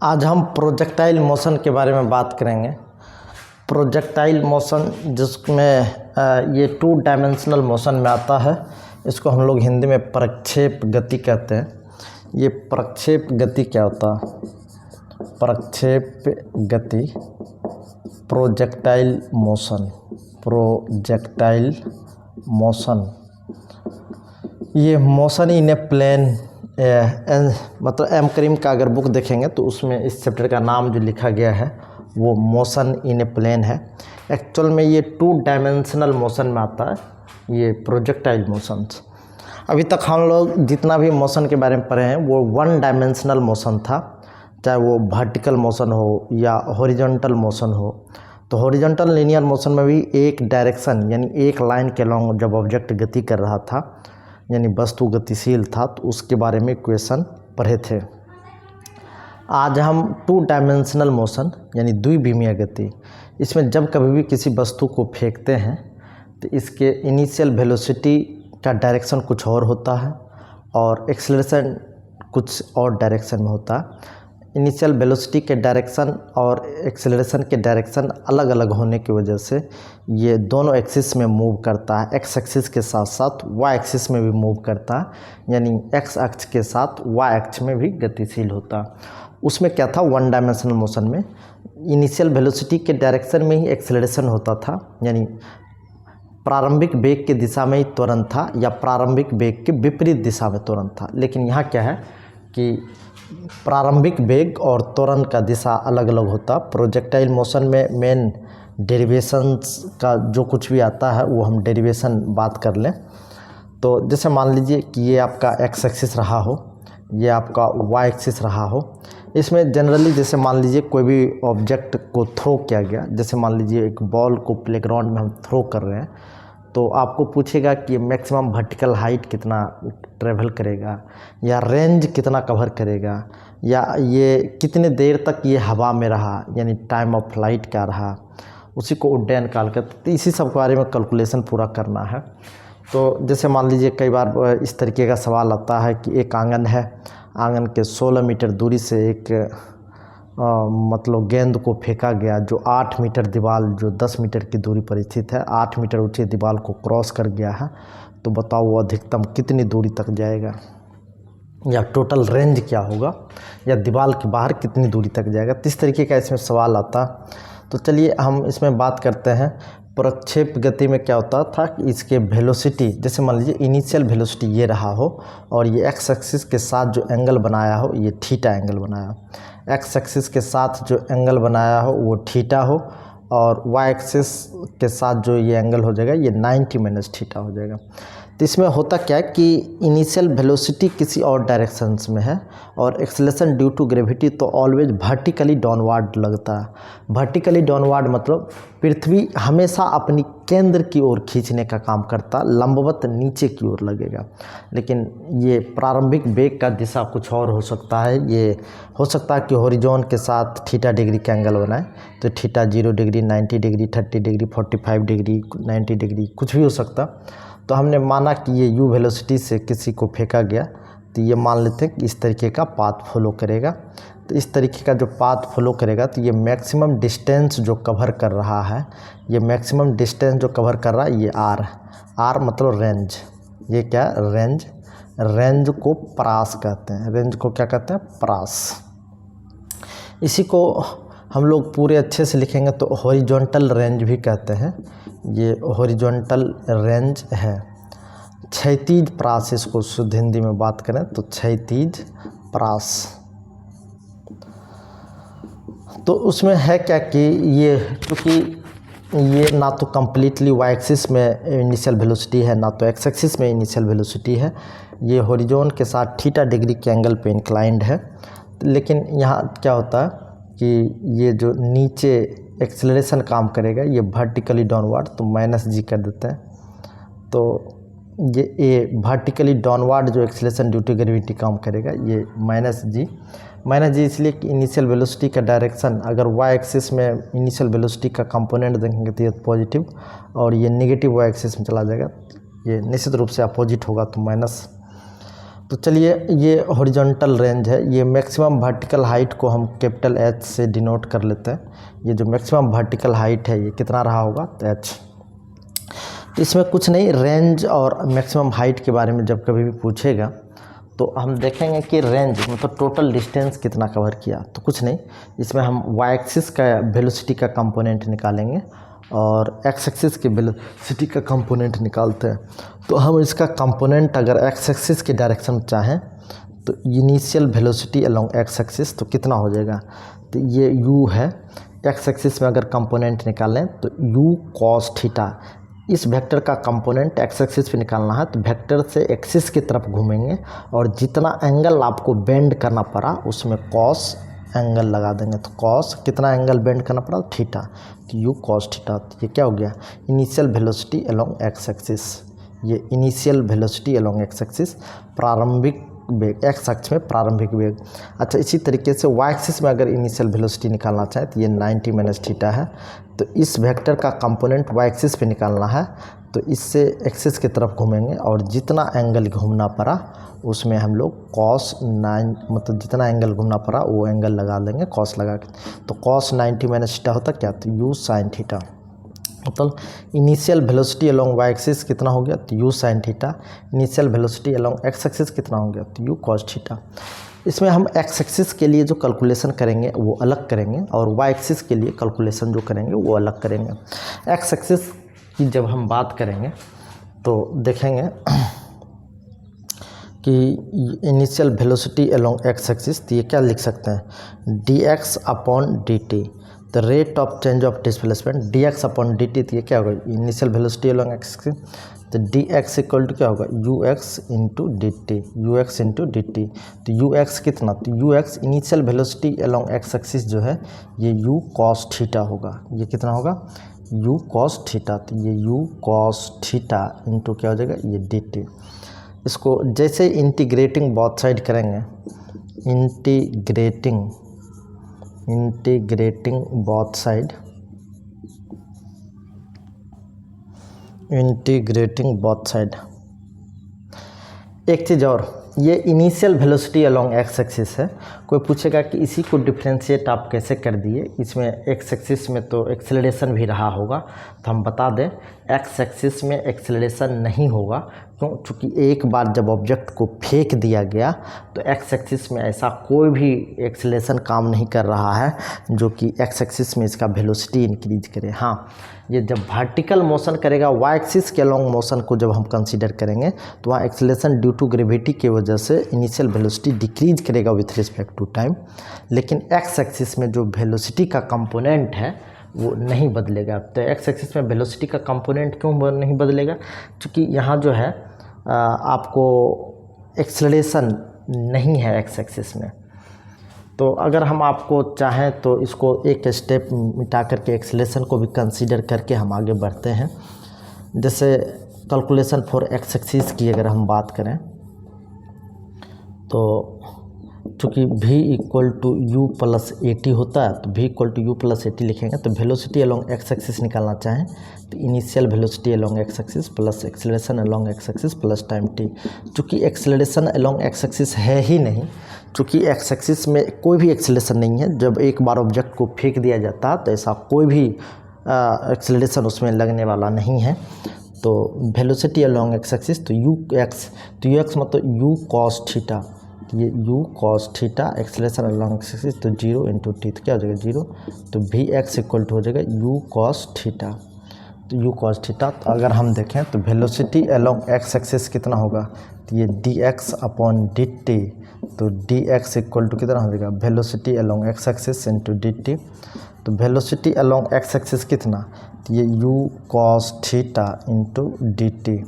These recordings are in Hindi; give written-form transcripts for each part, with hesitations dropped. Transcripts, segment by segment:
आज हम प्रोजेक्टाइल मोशन के बारे में बात करेंगे। प्रोजेक्टाइल मोशन जिसमें ये 2 डायमेंशनल मोशन में आता है, इसको हम लोग हिंदी में प्रक्षेप गति कहते हैं। ये प्रक्षेप गति क्या होता है? प्रक्षेप गति, प्रोजेक्टाइल मोशन, प्रोजेक्टाइल मोशन, ये मोशन इन ए प्लेन मतलब एम करीम का अगर बुक देखेंगे तो उसमें इस चैप्टर का नाम जो लिखा गया है वो मोशन इन ए प्लेन है। एक्चुअल में ये 2 डायमेंशनल मोशन में आता है, ये प्रोजेक्टाइल मोशंस। अभी तक हम लोग जितना भी मोशन के बारे में पढ़े हैं वो 1 डायमेंशनल मोशन था, चाहे वो वर्टिकल मोशन हो या हॉरिजॉन्टल मोशन हो। तो हॉरिजॉन्टल लीनियर मोशन में भी एक डायरेक्शन यानी एक लाइन के लॉन्ग जब ऑब्जेक्ट गति कर रहा था यानी वस्तु गतिशील था, तो उसके बारे में क्वेश्चन पढ़े थे। आज हम 2 डायमेंशनल मोशन यानी द्विविमीय गति, इसमें जब कभी भी किसी वस्तु को फेंकते हैं तो इसके इनिशियल वेलोसिटी का डायरेक्शन कुछ और होता है और एक्सेलरेशन कुछ और डायरेक्शन में होता है। इनिशियल वेलोसिटी के डायरेक्शन और एक्सेलरेशन के डायरेक्शन अलग अलग होने की वजह से ये दोनों एक्सिस में मूव करता है। एक्स एक्सिस के साथ साथ वाई एक्सिस में भी मूव करता है, यानी एक्स अक्ष के साथ वाई अक्ष में भी गतिशील होता है। उसमें क्या था, 1 डायमेंशनल मोशन में इनिशियल वेलोसिटी के डायरेक्शन में ही एक्सेलरेशन होता था, यानी प्रारंभिक वेग की दिशा में ही त्वरण था या प्रारंभिक वेग के विपरीत दिशा में त्वरण था। लेकिन यहाँ क्या है कि प्रारंभिक वेग और त्वरण का दिशा अलग अलग होता। प्रोजेक्टाइल मोशन में मेन डेरिवेशंस का जो कुछ भी आता है वो हम डेरिवेशन बात कर लें। तो जैसे मान लीजिए कि ये आपका एक्स एक्सिस रहा हो, ये आपका वाई एक्सिस रहा हो। इसमें जनरली जैसे मान लीजिए कोई भी ऑब्जेक्ट को थ्रो किया गया, जैसे मान लीजिए एक बॉल को प्लेग्राउंड में हम थ्रो कर रहे हैं, तो आपको पूछेगा कि मैक्सिमम वर्टिकल हाइट कितना ट्रेवल करेगा या रेंज कितना कवर करेगा या ये कितने देर तक ये हवा में रहा, यानी टाइम ऑफ फ्लाइट क्या रहा, उसी को उड्डयन काल कहते हैं। तो इसी सब के बारे में कैलकुलेशन पूरा करना है। तो जैसे मान लीजिए कई बार इस तरीके का सवाल आता है कि एक आंगन है, आंगन के 16 मीटर दूरी से एक मतलब गेंद को फेंका गया जो 8 मीटर दीवार जो 10 मीटर की दूरी पर स्थित है, 8 मीटर ऊंची दीवार को क्रॉस कर गया है। तो बताओ वो अधिकतम कितनी दूरी तक जाएगा या टोटल रेंज क्या होगा या दीवार के बाहर कितनी दूरी तक जाएगा। तो इस तरीके का इसमें सवाल आता। तो चलिए हम इसमें बात करते हैं। प्रक्षेप गति में क्या होता था कि इसके वेलोसिटी, जैसे मान लीजिए इनिशियल वेलोसिटी ये रहा हो और ये एक्स एक्सिस के साथ जो एंगल बनाया हो ये थीटा एंगल बनाया हो। एक्स एक्सिस के साथ जो एंगल बनाया हो वो थीटा हो और वाई एक्सिस के साथ जो ये एंगल हो जाएगा ये 90 माइनस थीटा हो जाएगा। तो इसमें होता क्या है कि इनिशियल वेलोसिटी किसी और डायरेक्शंस में है और एक्सेलरेशन ड्यू टू ग्रेविटी तो ऑलवेज वर्टिकली डाउनवर्ड लगता है। वर्टिकली डाउनवर्ड मतलब पृथ्वी हमेशा अपनी केंद्र की ओर खींचने का काम करता, लंबवत नीचे की ओर लगेगा। लेकिन ये प्रारंभिक वेग का दिशा कुछ और हो सकता है। ये हो सकता है कि हॉरिजॉन के साथ थीटा डिग्री का एंगल बनाए, तो theta 0 degree, 90 degree, 30 degree, 45 degree, 90 degree कुछ भी हो सकता। तो हमने माना कि ये u वेलोसिटी से किसी को फेंका गया, तो ये मान लेते हैं कि इस तरीके का पाथ फॉलो करेगा। तो इस तरीके का जो पाथ फॉलो करेगा तो ये मैक्सिमम डिस्टेंस जो कवर कर रहा है, ये मैक्सिमम डिस्टेंस जो कवर कर रहा है ये r मतलब रेंज। ये क्या रेंज, रेंज को प्रास कहते हैं। रेंज को क्या कहते हैं? प्रास। इसी को हम लोग पूरे अच्छे से लिखेंगे तो हॉरिजॉन्टल रेंज भी कहते हैं। ये हॉरिजॉन्टल रेंज है। क्षैतिज प्रास, इसको शुद्ध हिंदी में बात करें तो क्षैतिज प्रास। तो उसमें है क्या कि ये क्योंकि ये ना तो कम्प्लीटली वाई एक्सिस में इनिशियल वेलोसिटी है ना तो एक्स एक्सिस में इनिशियल वेलोसिटी है, ये हॉरिजॉन के साथ थीटा डिग्री के एंगल पे इंक्लाइंड है। लेकिन यहाँ क्या होता है कि ये जो नीचे एक्सेलरेशन काम करेगा ये वर्टिकली डाउनवर्ड, तो माइनस जी कर देते हैं। तो ये वर्टिकली डाउनवर्ड जो एक्सेलरेशन ड्यू टू ग्रेविटी काम करेगा ये माइनस जी इसलिए कि इनिशियल वेलोसिटी का डायरेक्शन अगर वाई एक्सिस में इनिशियल वेलोसिटी का कंपोनेंट देखेंगे तो ये पॉजिटिव और ये नेगेटिव वाई एक्सिस में चला जाएगा, ये निश्चित रूप से अपोजिट होगा तो माइनस। तो चलिए ये हॉरिजॉन्टल रेंज है, ये मैक्सिमम वर्टिकल हाइट को हम कैपिटल H से डिनोट कर लेते हैं। ये जो मैक्सिमम वर्टिकल हाइट है ये कितना रहा होगा, तो H। तो इसमें कुछ नहीं, रेंज और मैक्सिमम हाइट के बारे में जब कभी भी पूछेगा तो हम देखेंगे कि रेंज मतलब टोटल डिस्टेंस कितना कवर किया। तो कुछ नहीं, इसमें हम y एक्सिस का वेलोसिटी का कंपोनेंट निकालेंगे और x एक्सिस की वेलोसिटी का कंपोनेंट निकालते हैं। तो हम इसका कंपोनेंट अगर x एक्सिस के डायरेक्शन में चाहें तो initial velocity along x axis तो कितना हो जाएगा, तो ये u है। x एक्सिस में अगर कंपोनेंट निकालें तो u cos थीटा, इस वेक्टर का कंपोनेंट x एक्सिस पे निकालना है। तो वेक्टर से एक्सिस की तरफ घूमेंगे और जितना एंगल आपको बेंड करना पड़ा उसमें cos एंगल लगा देंगे। तो cos कितना एंगल बेंड करना पड़ा, थीटा, तो u cos थीटा। तो ये क्या हो गया, initial velocity along x axis. ये initial velocity along x axis, प्रारंभिक वेग, x अक्ष में प्रारंभिक वेग। अच्छा, इसी तरीके से y एक्सिस में अगर इनिशियल वेलोसिटी निकालना चाहें तो ये 90 माइनस थीटा है। तो इस वेक्टर का कंपोनेंट y एक्सिस पे निकालना है तो इससे एक्सिस की तरफ घूमेंगे और जितना एंगल घूमना पड़ा उसमें हम लोग cos 9 मतलब जितना एंगल घूमना पड़ा वो एंगल लगा देंगे cos लगा के। तो cos 90 माइनस थीटा होता क्या, तो u sin थीटा। मतलब initial velocity along y axis कितना हो गया, तो u sin theta. Initial velocity along x axis कितना हो गया, तो u cos थीटा। इसमें हम x एक्सिस के लिए जो कैलकुलेशन करेंगे वो अलग करेंगे और y एक्सिस के लिए कैलकुलेशन जो करेंगे वो अलग करेंगे। x एक्सिस की जब हम बात करेंगे तो देखेंगे कि initial velocity along x axis, तो ये क्या लिख सकते हैं, dx upon dt। The rate of change of displacement dx upon dt, तो ये क्या होगा, initial velocity along x axis. तो dx इक्वल टू क्या होगा, ux into dt, ux into dt। तो ux कितना, तो ux initial velocity along x axis जो है ये u cos थीटा होगा। ये कितना होगा, u cos थीटा। तो ये u cos थीटा इंटू क्या हो जाएगा, ये dt। इसको जैसे इंटीग्रेटिंग बोथ साइड करेंगे, integrating both side, integrating both side. एक चीज़ और, ये initial velocity along x axis है। कोई पूछेगा कि इसी को डिफ्रेंशिएट आप कैसे कर दिए, इसमें x एक्सिस में तो एक्सेलरेशन भी रहा होगा। तो हम बता दें x एक्सिस में एक्सेलरेशन नहीं होगा, क्यों, चूँकि एक बार जब ऑब्जेक्ट को फेंक दिया गया तो x एक्सिस में ऐसा कोई भी एक्सेलरेशन काम नहीं कर रहा है जो कि x एक्सिस में इसका वेलोसिटी इंक्रीज करे। हाँ, ये जब वर्टिकल मोशन करेगा y एक्सिस के अलोंग मोशन को जब हम कंसीडर करेंगे तो वहाँ एक्सेलरेशन ड्यू टू ग्रेविटी की वजह से इनिशियल वेलोसिटी डिक्रीज करेगा विथ रिस्पेक्ट टू टाइम। लेकिन x एक्सिस में जो वेलोसिटी का कंपोनेंट है वो नहीं बदलेगा। तो x एक्सिस में वेलोसिटी का कंपोनेंट क्यों नहीं बदलेगा, क्योंकि यहाँ जो है आपको एक्सेलरेशन नहीं है x एक्सिस में। तो अगर हम आपको चाहें तो इसको एक स्टेप मिटा करके एक्सेलरेशन को भी कंसीडर करके हम आगे बढ़ते हैं। जैसे कैलकुलेशन फॉर x एक्सिस की अगर हम बात करें तो चूँकि v equal to u plus 80 होता है, तो v equal to u plus 80 लिखेंगे। तो वेलोसिटी अलोंग x एक्सिस निकालना चाहें तो initial velocity along x axis plus acceleration along x axis plus time t। चूँकि एक्सेलरेशन अलोंग x एक्सिस है ही नहीं, चूँकि x एक्सिस में कोई भी एक्सेलरेशन नहीं है। जब एक बार ऑब्जेक्ट को फेंक दिया जाता है तो ऐसा कोई भी एक्सेलरेशन उसमें लगने वाला नहीं है। तो वेलोसिटी अलोंग x एक्सिस तो ux मतलब u cos थीटा, ये u cos theta acceleration along x axis तो 0 इंटू टी, तो क्या हो जाएगा 0। तो vx इक्वल टू हो जाएगा u cos थीटा। तो u cos थीटा, तो अगर हम देखें तो वेलोसिटी अलोंग x एक्सिस कितना होगा, तो ये dx अपॉन dt। तो dx इक्वल टू कितना हो जाएगा, velocity along x axis into dt। तो वेलोसिटी अलोंग x एक्सिस कितना, तो ये u cos theta into dt।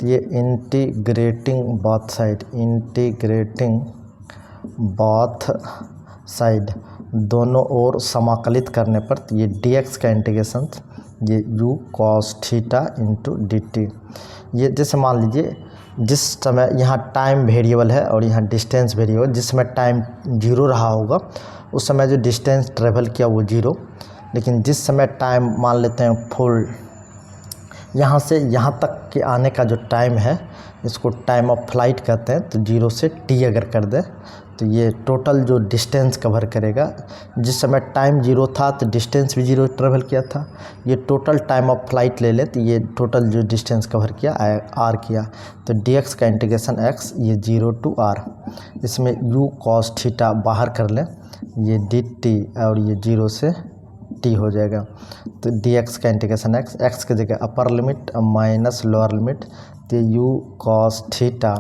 तो ये इंटीग्रेटिंग बोथ साइड दोनों ओर समाकलित करने पर तो ये dx का इंटीग्रेशन ये u cos theta into dt। ये जैसे मान लीजिए जिस समय यहाँ टाइम वेरिएबल है और यहाँ डिस्टेंस वेरिएबल, जिस समय टाइम 0 रहा होगा उस समय जो डिस्टेंस ट्रेवल किया वो 0, लेकिन जिस समय टाइम मान लेते हैं फुल यहाँ से यहाँ तक के आने का जो टाइम है इसको टाइम ऑफ फ्लाइट कहते हैं। तो 0 से t अगर कर दें तो ये टोटल जो डिस्टेंस कवर करेगा। जिस समय टाइम 0 था तो डिस्टेंस भी 0 ट्रेवल किया था। ये टोटल टाइम ऑफ फ्लाइट ले ले तो ये टोटल जो डिस्टेंस कवर किया r किया। तो dx का इंटीग्रेशन x ये 0 to r, इसमें u cos थीटा बाहर कर लें, ये dt और ये 0 से t हो जाएगा। तो dx का इंटीग्रेशन x की जगह अपर लिमिट माइनस लोअर लिमिट, तो u cos थीटा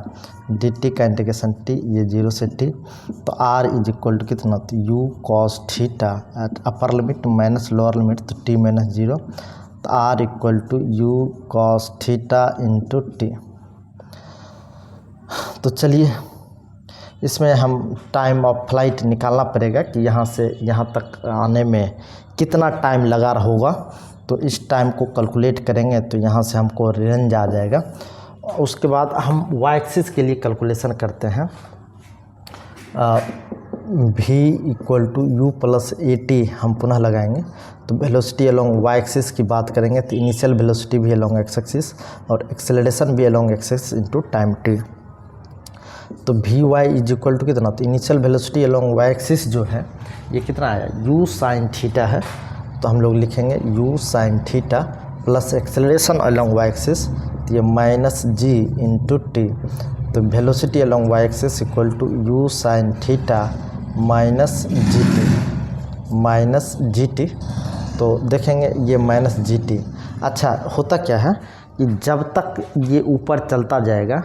dt का इंटीग्रेशन t ये 0 से t। तो r इज इक्वल टू कितना, तो u cos theta at upper limit minus lower limit तो t माइनस 0। तो r equal to u cos theta into t। तो चलिए इसमें हम टाइम ऑफ फ्लाइट निकालना पड़ेगा कि यहाँ से यहाँ तक आने में कितना टाइम लगा होगा। तो इस टाइम को कैलकुलेट करेंगे तो यहाँ से हमको रेंज आ जाएगा। उसके बाद हम वाई एक्सिस के लिए कैलकुलेशन करते हैं। v equal to U plus A T हम पुनः लगाएंगे। तो वेलोसिटी अलोंग वाई एक्सिस की बात करेंगे तो इनिशियल वेलोसिटी भी अलोंग एक्स एक्सिस और एक्सेलरेशन भी along X axis into time T. तो V Y is equal to कितना, तो initial velocity along Y axis जो है ये कितना आया, u साइन थीटा है। तो हम लोग लिखेंगे u sine theta plus acceleration along Y axis, तो ये माइनस g इंटू टी। तो velocity along Y axis equal to u sine theta minus G T. तो देखेंगे ये माइनस जी टी। अच्छा होता क्या है कि जब तक ये ऊपर चलता जाएगा,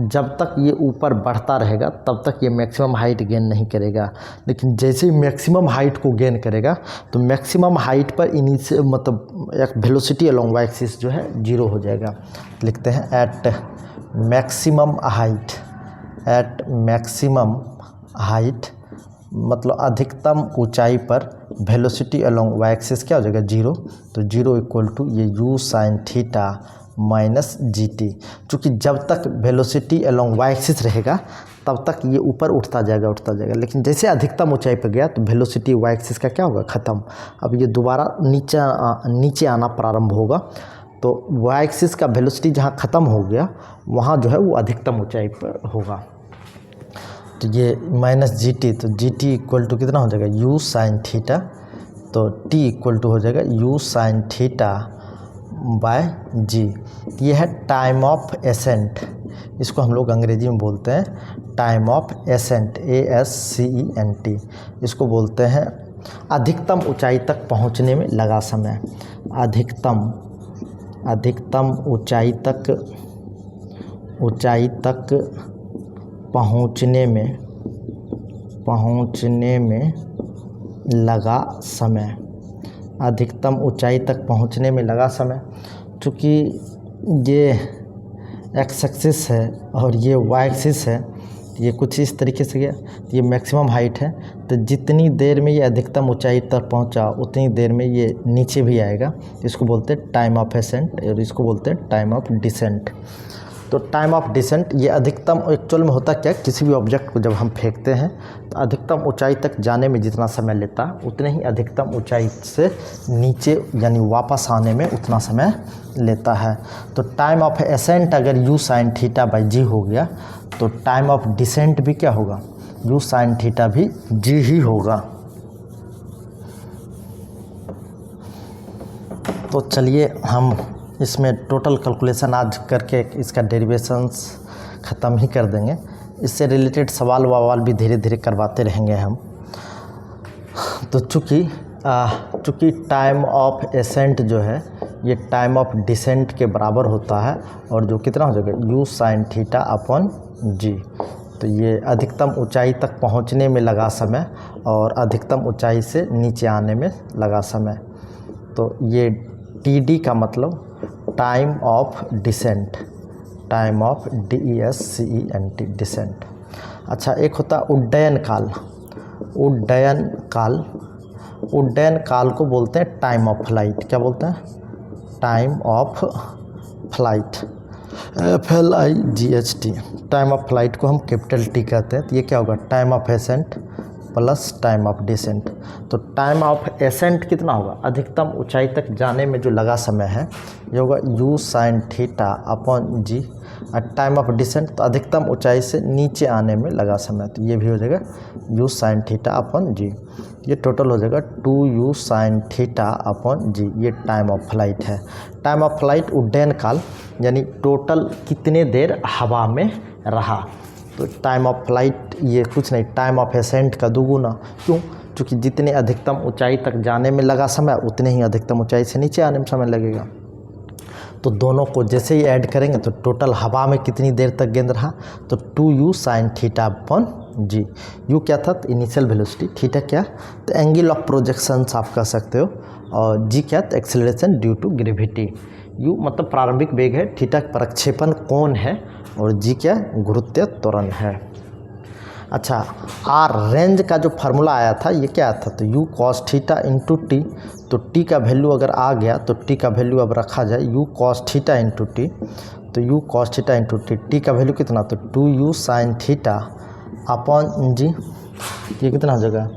जब तक ये ऊपर बढ़ता रहेगा तब तक ये मैक्सिमम हाइट गेन नहीं करेगा। लेकिन जैसे ही मैक्सिमम हाइट को गेन करेगा तो मैक्सिमम हाइट पर इनिशियल मतलब एक वेलोसिटी अलोंग वाई एक्सिस जो है 0 हो जाएगा। लिखते हैं एट मैक्सिमम हाइट मतलब अधिकतम ऊंचाई पर वेलोसिटी अलोंग वाई एक्सिस क्या हो जाएगा 0। तो 0 इक्वल टू ये u sine theta minus G T. चूँकि जब तक वेलोसिटी अलोंग वाई एक्सिस रहेगा तब तक ये ऊपर उठता जाएगा, लेकिन जैसे अधिकतम ऊंचाई पर गया तो वेलोसिटी वाई एक्सिस का क्या होगा, ख़त्म। अब ये दोबारा नीचे आना प्रारंभ होगा। तो वाई एक्सिस का वेलोसिटी जहाँ ख़त्म हो गया वहाँ जो है वो अधिकतम ऊंचाई पर होगा। तो ये माइनस जी टी, तो जी टी इक्वल टू कितना हो जाएगा, u साइन थीटा। तो t इक्वल टू हो जाएगा u साइन थीटा बाय जी। ये है टाइम ऑफ एसेंट, इसको हम लोग अंग्रेजी में बोलते हैं टाइम ऑफ एसेंट, ASCENT। इसको बोलते हैं अधिकतम ऊंचाई तक पहुंचने में लगा समय। अधिकतम ऊंचाई तक पहुंचने में लगा समय। अधिकतम ऊंचाई तक पहुंचने में लगा समय। चूँकि ये एक्स एक्सिस है और ये वाई एक्सिस है, ये कुछ इस तरीके से गया, ये मैक्सिमम हाइट है। तो जितनी देर में ये अधिकतम ऊंचाई तक पहुंचा उतनी देर में ये नीचे भी आएगा। इसको बोलते हैं टाइम ऑफ एसेंट और इसको बोलते हैं टाइम ऑफ डिसेंट। तो टाइम ऑफ डिसेंट ये अधिकतम एक्चुअल में होता क्या, किसी भी ऑब्जेक्ट को जब हम फेंकते हैं तो अधिकतम ऊंचाई तक जाने में जितना समय लेता उतने ही अधिकतम ऊंचाई से नीचे यानी वापस आने में उतना समय लेता है। तो टाइम ऑफ एसेंट अगर u साइन थीटा बाई जी हो गया तो टाइम ऑफ डिसेंट भी क्या होगा, u साइन थीटा भी g ही होगा। तो चलिए हम इसमें टोटल कैलकुलेशन आज करके इसका डेरिवेशंस ख़त्म ही कर देंगे। इससे रिलेटेड सवाल भी धीरे धीरे करवाते रहेंगे हम। तो चूँकि टाइम ऑफ एसेंट जो है ये टाइम ऑफ डिसेंट के बराबर होता है और जो कितना हो जाएगा u sine theta upon G. तो ये अधिकतम ऊंचाई तक पहुंचने में लगा समय और अधिकतम ऊंचाई से नीचे आने में लगा समय। तो ये TD का मतलब time of descent, time of DESCENT descent. अच्छा एक होता उड्डयन काल को बोलते हैं टाइम ऑफ फ्लाइट। क्या बोलते हैं, time of flight, FLIGHT। Time of flight को हम कैपिटल T कहते हैं। तो ये क्या होगा, time of ascent plus time of descent. तो टाइम ऑफ एसेंट कितना होगा, अधिकतम ऊंचाई तक जाने में जो लगा समय है ये होगा u साइन थीटा अपॉन जी। और टाइम ऑफ डिसेंट तो अधिकतम ऊंचाई से नीचे आने में लगा समय, तो ये भी हो जाएगा u sine theta upon G. ये टोटल हो जाएगा 2u sign theta upon G. ये टाइम ऑफ फ्लाइट है। टाइम ऑफ फ्लाइट उड्डयन काल, यानी टोटल कितने देर हवा में रहा। तो टाइम ऑफ फ्लाइट ये कुछ नहीं, टाइम ऑफ एसेंट का दोगुना। क्यों? क्योंकि जितने अधिकतम ऊंचाई तक जाने में लगा समय उतने ही अधिकतम ऊंचाई से नीचे आने में समय लगेगा। तो दोनों को जैसे ही ऐड करेंगे तो टोटल हवा में कितनी देर तक गेंद रहा, तो 2u साइन थीटा अपॉन जी। u क्या था, तो इनिशियल वेलोसिटी, थीटा क्या तो एंगल ऑफ प्रोजेक्शंस आप कह सकते हो, और जी क्या तो acceleration due to gravity. u मतलब प्रारंभिक वेग है, थीटा प्रक्षेपण कोण है, और जी क्या गुरुत्वीय त्वरण है। अच्छा, आर रेंज का जो फार्मूला आया था ये क्या था, तो u cos theta into T. तो t का वैल्यू अगर आ गया तो t का वैल्यू अब रखा जाए u cos theta into T. तो u cos theta into T, t का वैल्यू कितना, तो 2u sign theta upon G. ये कितना हो जाएगा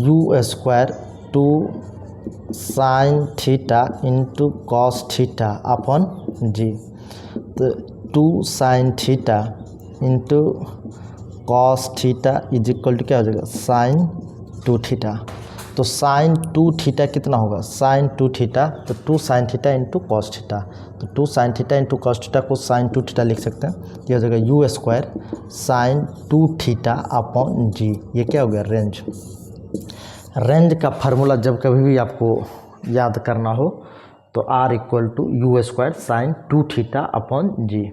u square 2 sine theta into cos theta upon G. तो 2 sine theta into cos theta is equal to क्या हो जाएगा साइन 2 थीटा। तो साइन 2 थीटा कितना होगा, साइन 2 थीटा, तो 2 sine theta into cos theta. तो 2 sine theta into cos theta को साइन 2 थीटा लिख सकते हैं। ये हो जाएगा u square sine 2 theta upon G. ये क्या हो गया रेंज। रेंज का फार्मूला जब कभी भी आपको याद करना हो तो r equal to u square sine 2 theta upon G.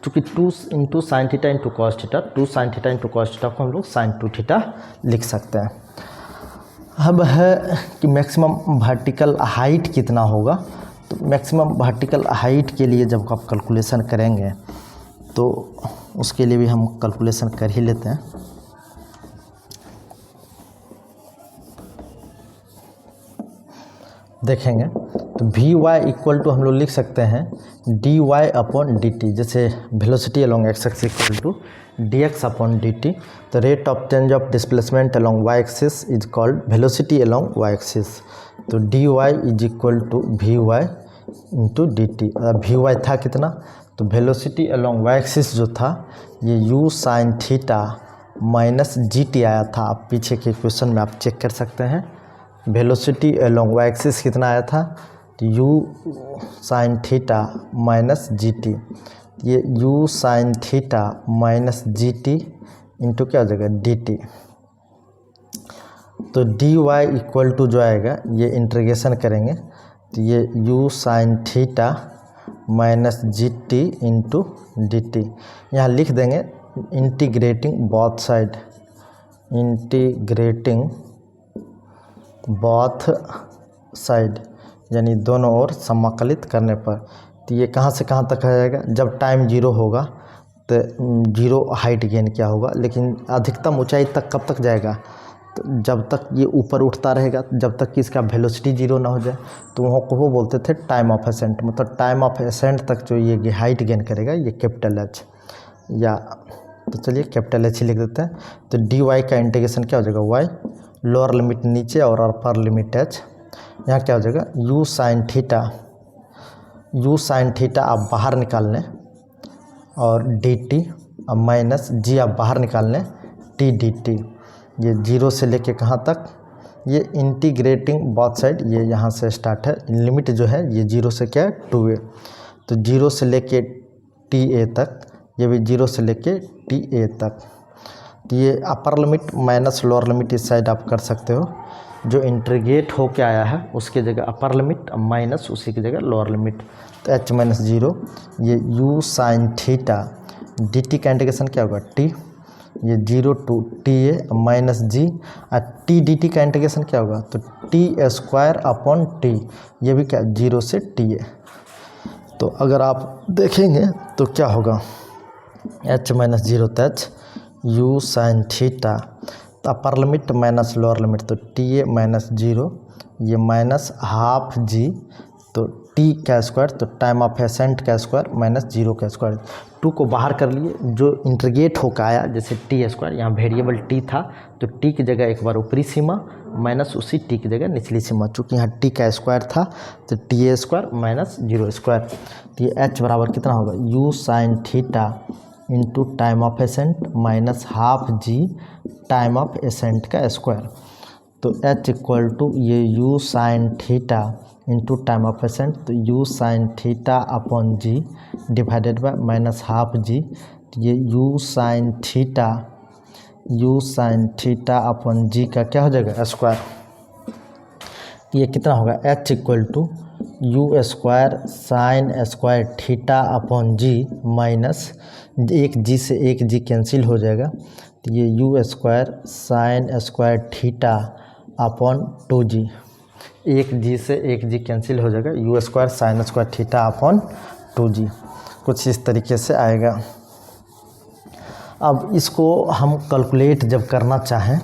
चूँकि 2 into sine theta into cos theta, 2 sine theta into cos theta को हम लोग साइन 2 थीटा लिख सकते हैं। अब है कि मैक्सिमम वर्टिकल हाइट कितना होगा। तो मैक्सिमम वर्टिकल हाइट के लिए जब आप कैलकुलेशन करेंगे तो उसके लिए भी हम कैलकुलेशन कर ही लेते हैं। देखेंगे तो वी वाई इक्वल टू हम लोग लिख सकते हैं D Y upon D T. जैसे velocity along X axis equal to D X upon D T. तो rate of change of displacement along Y axis is called velocity along Y axis. तो D Y is equal to V Y into D T. V Y था कितना, तो वेलोसिटी अलोंग वाई एक्सिस जो था ये U sine theta minus G T आया था। आप पीछे के क्वेश्चन में आप चेक कर सकते हैं। वेलोसिटी अलोंग वाई एक्सिस कितना आया था, तो U sine theta minus G T. ये U sine theta minus G T into क्या हो जाएगा डी टी। तो डी वाई इक्वल टू जो आएगा ये इंटीग्रेशन करेंगे तो ये U sine theta minus G T into D T. यहाँ लिख देंगे integrating both side, integrating both side यानी दोनों ओर समाकलित करने पर। तो ये कहाँ से कहाँ तक आ जाएगा, जब टाइम जीरो होगा तो जीरो हाइट गेन क्या होगा, लेकिन अधिकतम ऊंचाई तक कब तक जाएगा, तो जब तक ये ऊपर उठता रहेगा, जब तक कि इसका वेलोसिटी जीरो ना हो जाए। तो वहाँ को वो बोलते थे टाइम ऑफ एसेंट। मतलब टाइम ऑफ एसेंट तक जो ये हाइट गेन करेगा ये कैपिटल एच, या तो चलिए कैपिटल एच ही लिख देते हैं। तो डी वाई का इंटीग्रेशन क्या हो जाएगा वाई, लोअर लिमिट नीचे और अपर लिमिट एच। यहाँ क्या हो जाएगा you sine theta, you sine theta आप बाहर निकाल लें और डी टी अब माइनस जी आप बाहर निकाल लें टी डी टी। ये जीरो से लेके कहाँ तक, ये इंटीग्रेटिंग बोथ साइड ये यहाँ से स्टार्ट है। लिमिट जो है ये जीरो से क्या है 2a। तो जीरो से लेके टी ए तक, ये भी जीरो से लेके टी ए तक। तो ये अपर लिमिट माइनस लोअर लिमिट इस साइड आप कर सकते हो। जो इंटीग्रेट हो के आया है उसकी जगह अपर लिमिट माइनस उसी की जगह लोअर लिमिट। तो एच माइनस जीरो, ये U sine theta D T का इंटीग्रेशन क्या होगा टी, ये zero to T A minus G, और टी डी टी का इंटीग्रेशन क्या होगा, तो टी स्क्वायर अपॉन टी, ये भी क्या जीरो से टी ए। तो अगर आप देखेंगे तो क्या होगा एच माइनस जीरो तो एच यू साइन थीटा, तो अपर लिमिट माइनस लोअर लिमिट, तो टी ए माइनस जीरो, ये माइनस हाफ जी तो टी का स्क्वायर, तो टाइम ऑफ एसेंट का स्क्वायर माइनस 0 का स्क्वायर। 2 को बाहर कर लिए, जो इंटीग्रेट होकर आया जैसे टी स्क्वायर, यहाँ वेरिएबल टी था तो टी की जगह एक बार ऊपरी सीमा माइनस उसी टी की जगह निचली सीमा। चूँकि यहाँ टी का स्क्वायर था तो टी स्क्वायर माइनस 0 स्क्वायर। तो ये एच बराबर कितना होगा, U sine theta into time of ascent minus half G time of ascent का स्क्वायर। तो एच इक्वल टू ये U sine theta into time of ascent, तो U sine theta upon G divided by minus half G. तो ये U sine theta upon G का क्या हो जाएगा, स्क्वायर। ये कितना होगा, H equal to U square sine square theta upon G minus एक जी से एक जी कैंसिल हो जाएगा। तो ये you square sine square theta upon 2g, एक जी से एक जी कैंसिल हो जाएगा, you square sine square theta upon 2g, कुछ इस तरीके से आएगा। अब इसको हम कैलकुलेट जब करना चाहें,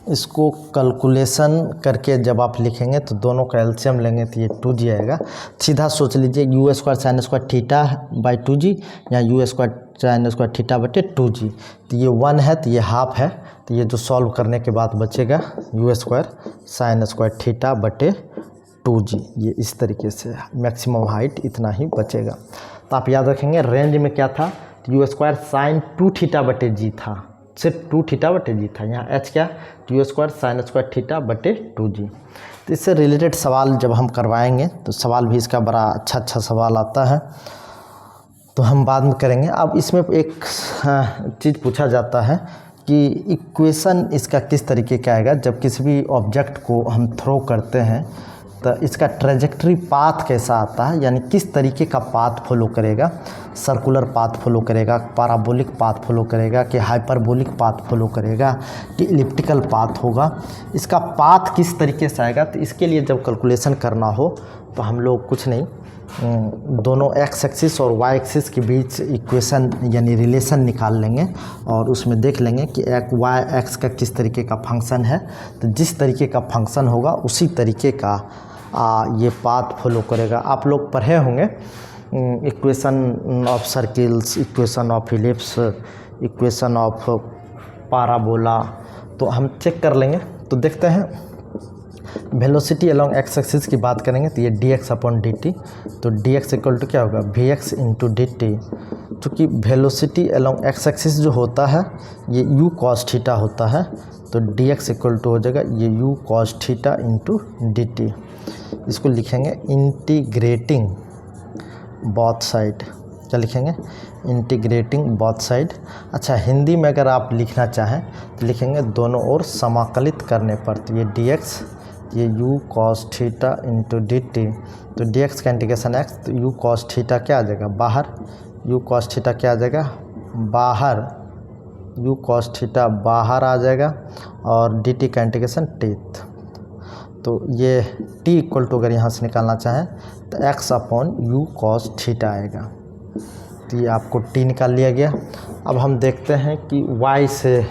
इसको कैलकुलेशन करके जब आप लिखेंगे तो दोनों का एलसीएम लेंगे तो ये 2g आएगा। सीधा सोच लीजिए you square sine square theta by 2g या you square sine square theta बटे 2g। तो ये 1 है तो ये हाफ है, तो ये जो सॉल्व करने के बाद बचेगा you square sine square theta बटे 2g। ये इस तरीके से मैक्सिमम हाइट इतना ही बचेगा। तो आप याद रखेंगे रेंज में क्या था, तो यू स्क्वायर साइन 2 थीटा बटे जी था, सिर्फ 2 थीटा बटे जी था। यहाँ एच क्या, you square sine square theta बटे 2g। तो इससे रिलेटेड सवाल जब हम करवाएंगे तो सवाल भी इसका बड़ा अच्छा सवाल आता है, तो हम बाद में करेंगे। अब इसमें एक चीज़ पूछा जाता है कि इक्वेशन इसका किस तरीके का आएगा जब किसी भी ऑब्जेक्ट को हम थ्रो करते हैं, तो इसका ट्रेजेक्टरी पाथ कैसा आता है, यानी किस तरीके का पाथ फॉलो करेगा, सर्कुलर पाथ फॉलो करेगा, पैराबोलिक पाथ फॉलो करेगा, कि हाइपरबोलिक पाथ फॉलो करेगा, कि इलिप्टिकल पाथ होगा, इसका पाथ किस तरीके से आएगा। तो इसके लिए जब कैलकुलेशन करना हो तो हम लोग कुछ नहीं, दोनों एक्स एक्सिस और वाई एक्सिस के बीच इक्वेशन यानी रिलेशन निकाल लेंगे और उसमें देख लेंगे कि वाई एक्स का किस तरीके का फंक्शन है। तो जिस तरीके का फंक्शन होगा उसी तरीके का ये पाथ फॉलो करेगा। आप लोग पढ़े होंगे equation of circles, equation of ellipse, equation of parabola. तो हम चेक कर लेंगे। तो देखते हैं वेलोसिटी अलोंग एक्स एक्सिस की बात करेंगे तो ये dx अपॉन dt, तो dx इक्वल टू क्या होगा, vx इंटू dt। चूँकि वेलोसिटी अलोंग एक्स एक्सिस जो होता है ये u cos थीटा होता है, तो dx इक्वल टू हो जाएगा ये u cos theta into dt। इसको लिखेंगे इंटीग्रेटिंग बोथ साइड, क्या लिखेंगे, इंटीग्रेटिंग बोथ साइड। अच्छा, हिंदी में अगर आप लिखना चाहें तो लिखेंगे दोनों ओर समाकलित करने पर, तो ये dx, ये u cos theta into dt। तो dx का इंटीग्रेशन x, तो u cos थीटा क्या आ जाएगा बाहर, u cos थीटा क्या आ जाएगा बाहर, u cos थीटा बाहर आ जाएगा, और dt का इंटीग्रेशन t। तो ये t इक्वल टू अगर यहाँ से निकालना चाहें तो x upon u cos theta आएगा। तो ये आपको t निकाल लिया गया। अब हम देखते हैं कि y से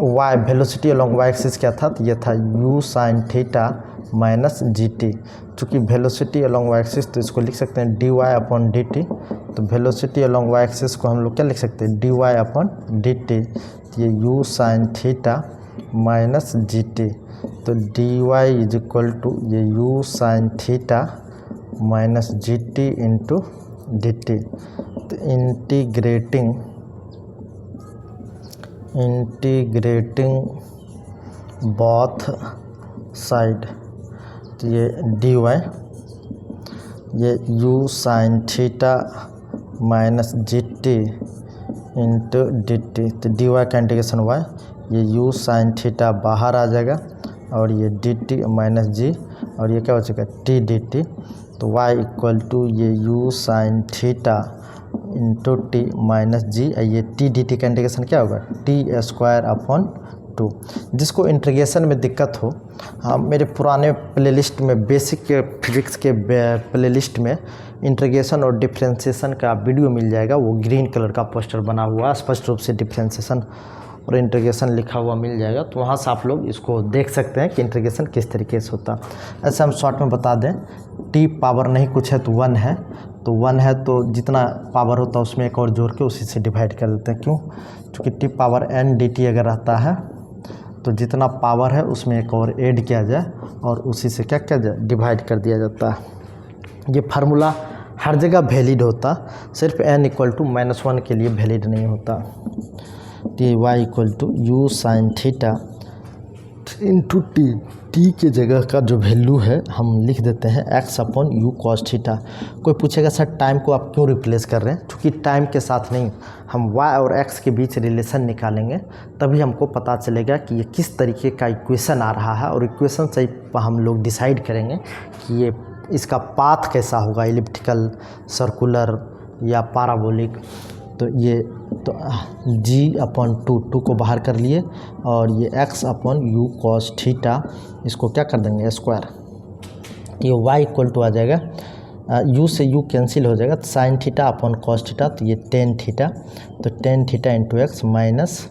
y velocity along y axis क्या था, तो ये था u sine theta minus G T. चूँकि वेलोसिटी अलोंग y एक्सिस तो इसको लिख सकते हैं dy अपॉन डी टी। तो वेलोसिटी अलोंग y एक्सिस को हम लोग क्या लिख सकते हैं, dy अपॉन डी टी। तो ये u sine theta minus G T. तो dy इज इक्वल टू ये u sine theta minus G T into D T. तो इंटीग्रेटिंग बोथ साइड, तो ये dy, ये u sine theta minus G T into D T. तो dy का इंटीग्रेशन y, ये u साइन थीटा बाहर आ जाएगा और ये डी टी माइनस जी, और ये क्या हो जाएगा t डी टी। तो y इक्वल टू ये u sine theta into T minus G, ये टी डी टी का इंटीग्रेशन क्या होगा टी स्क्वायर अपॉन 2। जिसको इंटीग्रेशन में दिक्कत हो, हम मेरे पुराने प्लेलिस्ट में बेसिक फिजिक्स के प्लेलिस्ट में इंटीग्रेशन और डिफरेंशिएशन का वीडियो मिल जाएगा। वो ग्रीन कलर का पोस्टर बना हुआ, स्पष्ट रूप से डिफरेंशिएशन और इंटीग्रेशन लिखा हुआ मिल जाएगा, तो वहाँ से आप लोग इसको देख सकते हैं कि इंटीग्रेशन किस तरीके से होता है। ऐसे हम शॉर्ट में बता दें, टी पावर नहीं कुछ है तो 1 है, तो 1 है तो जितना पावर होता है उसमें एक और जोड़ के उसी से डिवाइड कर देते हैं। क्यों? क्योंकि टी पावर n dt अगर रहता है तो जितना पावर है उसमें एक और ऐड किया जाए और उसी से क्या किया जाए, डिवाइड कर दिया जाता है। ये फार्मूला हर जगह वैलिड होता, सिर्फ n = -1 के लिए वैलिड नहीं होता। T Y equal to U sine theta into T, T के जगह का जो वैल्यू है हम लिख देते हैं x/u cos थीटा। कोई पूछेगा सर टाइम को आप क्यों रिप्लेस कर रहे हैं? क्योंकि टाइम के साथ नहीं, हम y और x के बीच रिलेशन निकालेंगे तभी हमको पता चलेगा कि ये किस तरीके का इक्वेशन आ रहा है, और इक्वेशन से हम लोग डिसाइड करेंगे कि ये इसका पाथ कैसा होगा, एलिप्टिकल, सर्कुलर या पैराबोलिक। तो ये तो g/2 को बाहर कर लिए और ये x/u cos थीटा, इसको क्या कर देंगे स्क्वायर। ये y = आ जाएगा, u से u कैंसिल हो जाएगा, sign theta upon cos theta, तो ये टेन थीटा, तो tan theta into x minus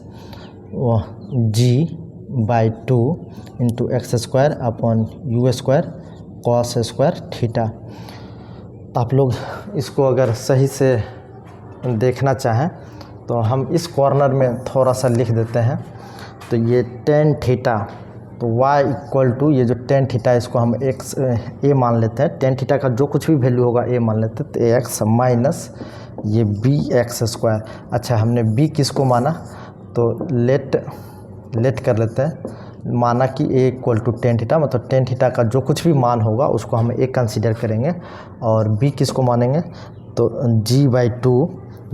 g/2 into x square upon u स्क्वायर कॉस स्क्वायर थीटा। तो आप लोग इसको अगर सही से देखना चाहें तो हम इस कॉर्नर में थोड़ा सा लिख देते हैं। तो ये टेन थीटा, तो y = ये जो टेन थीटा इसको हम x a मान लेते हैं, टेन थीटा का जो कुछ भी वैल्यू होगा a मान लेते हैं, तो ax माइनस ये bx स्क्वायर। अच्छा, हमने b किसको माना, तो लेट कर लेते हैं, माना कि a = टेन थीटा, मतलब टेन थीटा का जो कुछ भी मान होगा उसको हम a कंसीडर करेंगे, और b किसको मानेंगे, तो g/2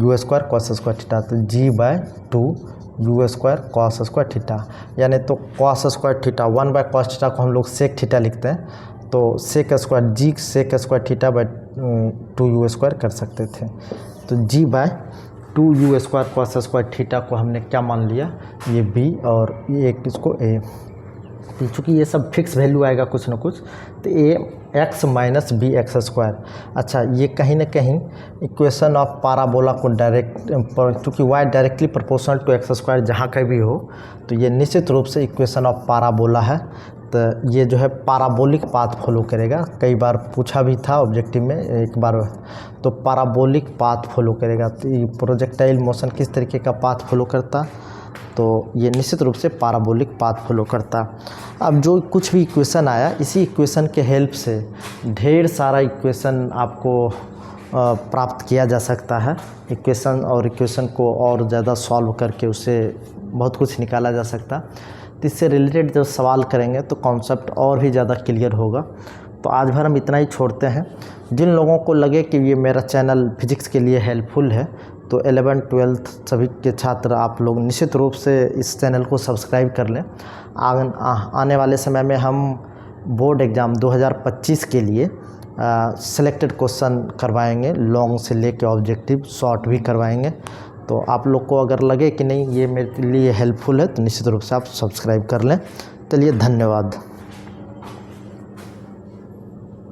u स्क्वायर कॉस स्क्वायर थीटा, तो g/2 u स्क्वायर कॉस स्क्वायर थीटा, यानी तो cos square theta 1/cos theta को हम लोग सेक थीटा लिखते हैं, तो sec square g sec square theta u square कर सकते थे। तो g/2 u स्क्वायर कॉस स्क्वायर थीटा को हमने क्या मान लिया, ये b और ये एक इसको a। चूँकि ये सब फिक्स वैल्यू आएगा कुछ ना कुछ, तो x minus B X square. अच्छा, ये कहीं ना कहीं इक्वेशन ऑफ पाराबोला को डायरेक्ट, चूँकि y directly proportional to X square जहाँ का भी हो, तो ये निश्चित रूप से इक्वेशन ऑफ पाराबोला है। तो ये जो है पाराबोलिक पाथ फॉलो करेगा, कई बार पूछा भी था ऑब्जेक्टिव में एक बार, तो पाराबोलिक पाथ फॉलो करेगा। तो ये प्रोजेक्टाइल मोशन किस तरीके का पाथ फॉलो करता, तो ये निश्चित रूप से पाराबोलिक पाथ फॉलो करता। अब जो कुछ भी इक्वेशन आया, इसी इक्वेशन के हेल्प से ढेर सारा इक्वेशन आपको प्राप्त किया जा सकता है। इक्वेशन और इक्वेशन को और ज़्यादा सॉल्व करके उससे बहुत कुछ निकाला जा सकता। तो इससे रिलेटेड जब सवाल करेंगे तो कॉन्सेप्ट और भी ज़्यादा क्लियर होगा। तो आज भर हम इतना ही छोड़ते हैं। जिन लोगों को लगे कि ये मेरा चैनल फिजिक्स के लिए हेल्पफुल है, तो 11th 12th सभी के छात्र आप लोग निश्चित रूप से इस चैनल को सब्सक्राइब कर लें। आने वाले समय में हम बोर्ड एग्ज़ाम 2025 के लिए सिलेक्टेड क्वेश्चन करवाएंगे, लॉन्ग से लेके ऑब्जेक्टिव शॉर्ट भी करवाएंगे। तो आप लोग को अगर लगे कि नहीं ये मेरे लिए हेल्पफुल है, तो निश्चित रूप से आप सब्सक्राइब कर लें। चलिए, धन्यवाद।